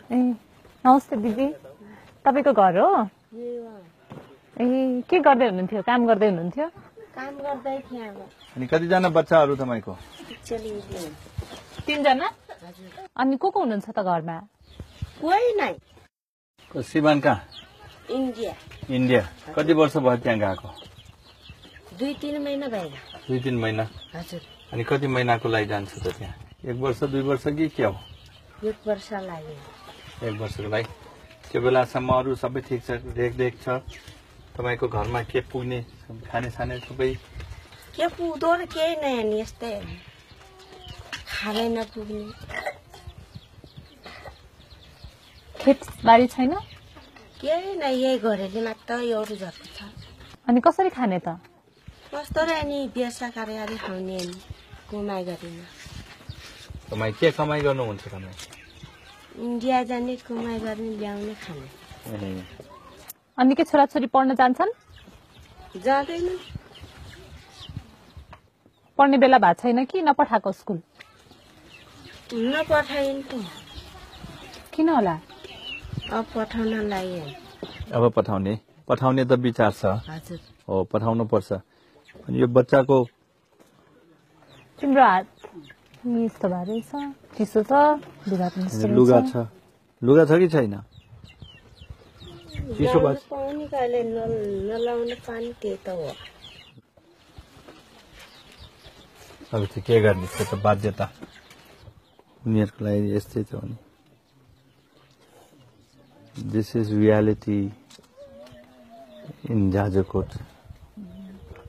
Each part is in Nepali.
ए नमस्ते दिदी, तपाईको घर हो? ए के गर्दै हुनुहुन्थ्यो? काम गर्दै हुनुहुन्थ्यो? काम गर्दै थिएँ अब। अनि कतिजना बच्चाहरू तपाईँको? 3 जना। अनि को हुनुहुन्छ त घरमा? कोही नै। श्रीमान कहाँ? इन्डिया। कति वर्ष भयो त्यहाँ गएको? 2-3 महिना भयो। 2-3 महिना। हजुर। अनि कति महिनाको लागि जान्छ त त्यहाँ? 1 वर्ष 2 वर्ष कि के हो? 1 वर्ष लाग्यो। 1 वर्षको लागि। त्यो बेलासम्म अरू सबै ठिक छ, रेखदेख छ? तपाईँको घरमा के पुग्ने खाने साने सबै? के पुग्दो र केही नै नि, यस्तै खानै नपुग्ने। खेतबारी छैन? केही नै, यही घरेली मात्र एउटा झर्को छ। अनि कसरी खाने त? कस्तो र नि व्यवसाय गरेर खाउने नि, कमाइ गरिन। तपाईँ के कमाइ गर्नुहुन्छ तपाईँ? इन्डिया जाने, कमाइ गर्ने, ल्याउने, खाने। अनि के छोराछोरी पढ्न जान्छन्? जाँदैन। पढ्ने बेला भएको छैन कि नपठाएको स्कुल? नपठाइन् त। किन होला? अब पठाउन लाग्यो। अब पठाउने त विचार छ। हजुर। हो, पठाउनु पर्छ। अनि यो बच्चाको तिम्रो हात यस्तो भएर छ, चिसो छ, लुगा छ कि छैन? चिसो भयो। पानी कहिले नलाउने पानी त्यही त हो। अब चाहिँ के गर्ने, त्यो त बाध्यता उनीहरूको लागि यस्तै छ भने। This is reality in Jajarkot.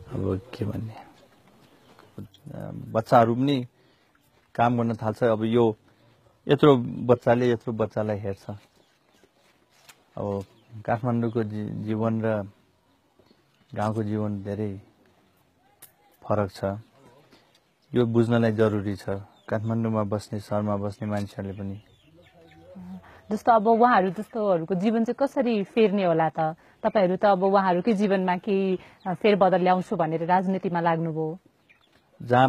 अब के भन्ने, बच्चाहरू पनि काम गर्न थाल्छ। अब यो यत्रो बच्चालाई हेर्छ। अब काठमाडौँको जीवन र गाउँको जीवन धेरै फरक छ। यो बुझ्नलाई जरुरी छ काठमाडौँमा बस्ने, सहरमा बस्ने मान्छेहरूले पनि। जस्तो अब उहाँहरू जस्तोहरूको जीवन चाहिँ कसरी फेर्ने होला त? तपाईहरू त अब उहाँहरूकै जीवनमा केही फेरबदल ल्याउँछु भनेर राजनीतिमा लाग्नुभयो। जहाँ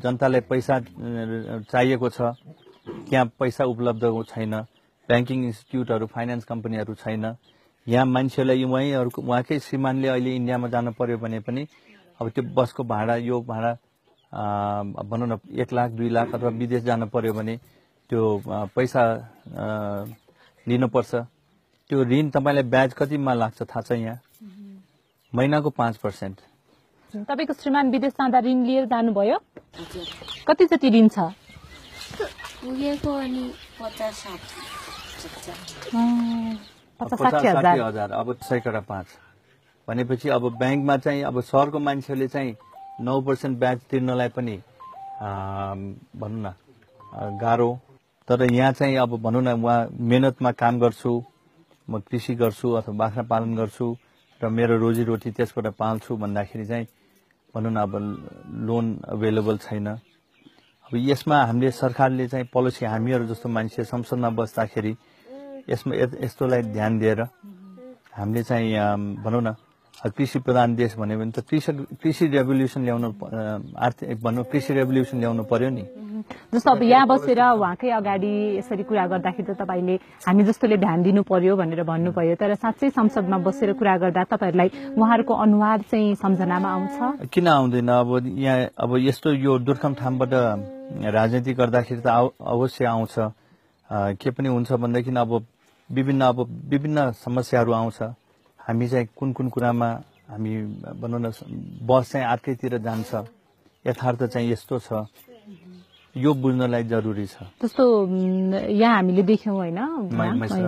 जनतालाई पैसा चाहिएको छ त्यहाँ पैसा उपलब्ध छैन, ब्याङ्किङ इन्स्टिट्युटहरू, फाइनेन्स कम्पनीहरू छैन। यहाँ मान्छेलाई उहाँकै श्रीमानले अहिले इन्डियामा जानु पर्यो भने पनि अब त्यो बसको भाडा, यो भाडा भनौँ न 1 लाख 2 लाख अथवा विदेश जानु पर्यो भने त्यो पैसा लिनुपर्छ। त्यो ऋण तपाईँलाई ब्याज कतिमा लाग्छ थाहा छ? यहाँ महिनाको 5%। तपाईँको श्रीमान विदेश जाँदा ऋण लिएर जानुभयो? कति जति ऋण छ? पुगेको अनि 50-60 हजार। अब 5% भनेपछि अब ब्याङ्कमा चाहिँ अब सहरको मान्छेले चाहिँ 9% ब्याज तिर्नलाई पनि भनौँ न गाह्रो। तर यहाँ चाहिँ अब भनौँ न उहाँ मेहनतमा काम गर्छु, म कृषि गर्छु अथवा बाख्रा पालन गर्छु र मेरो रोजीरोटी त्यसबाट पाल्छु भन्दाखेरि चाहिँ भनौँ न अब लोन अभाइलेबल छैन। अब यसमा हामीले सरकारले चाहिँ पोलिसी, हामीहरू जस्तो मान्छे संसदमा बस्दाखेरि यसमा यस्तोलाई ध्यान दिएर हामीले चाहिँ भनौँ न कृषि प्रधान देश भन्यो भने त कृषि रेभोल्युसन ल्याउनु, आर्थिक भनौँ कृषि रेभोल्युसन ल्याउनु पर्यो नि। जस्तो अब यहाँ बसेर उहाँकै अगाडि यसरी कुरा गर्दाखेरि त तपाईँले हामी जस्तोले ध्यान दिनु पर्यो भनेर भन्नुभयो, तर साँच्चै संसदमा बसेर कुरा गर्दा तपाईँहरूलाई उहाँहरूको अनुहार चाहिँ सम्झनामा आउँछ? किन आउँदैन? अब यहाँ अब यस्तो यो दुर्गम ठाउँबाट राजनीति गर्दाखेरि त अवश्य आउँछ। के पनि हुन्छ भनेदेखि अब विभिन्न समस्याहरू आउँछ। हामी चाहिँ कुन कुरामा हामी भनौँ न बस चाहिँ अर्कैतिर जान्छ, यथार्थ चाहिँ यस्तो छ, यो बुझ्नलाई जरुरी छ। जस्तो यहाँ हामीले देख्यौँ होइन,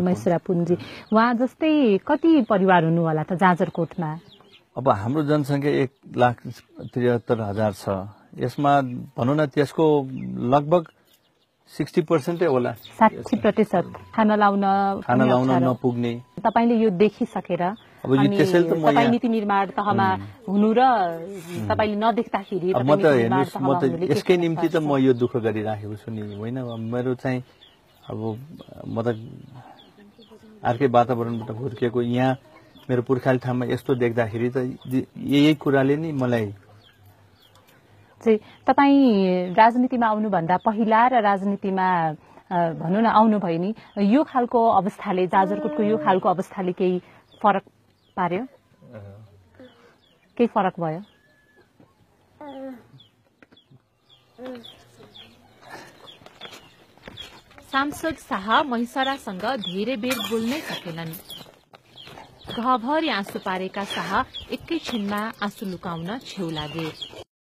मैसुरा पुन्जी, उहाँ जस्तै कति परिवार हुनु होला त जाजरकोटमा? अब हाम्रो जनसङ्ख्या 1,73,000 छ। यसमा भनौँ न त्यसको लगभग 60% होला, 60% खाना लाउन नपुग्ने। तपाईले यो देखिसकेर तपाईँ नीति निर्माण तहमा हुनु र तपाईले नदेख्दाखेरि म त हेर्नुस्, म त यसकै निम्ति त म यो दुःख गरिराखेको छु नि होइन। मेरो चाहिँ अब म त अर्कै वातावरणबाट हुर्केको, यहाँ मेरो पुर्खाली ठाउँमा यस्तो देख्दाखेरि त यही कुराले नि मलाई चाहिँ तपाईँ राजनीतिमा आउनुभन्दा पहिला र राजनीतिमा भनौँ न आउनुभयो नि, यो खालको अवस्थाले, जाजरकोटको यो खालको अवस्थाले केही फरक पार्यो? केही फरक भयो? सांसद शाह महिसरासँग धेरै बेर बोल्नै सकेनन्। घभरि आँसु पारेका शाह एकैछिनमा आँसु लुकाउन छेउ लागे।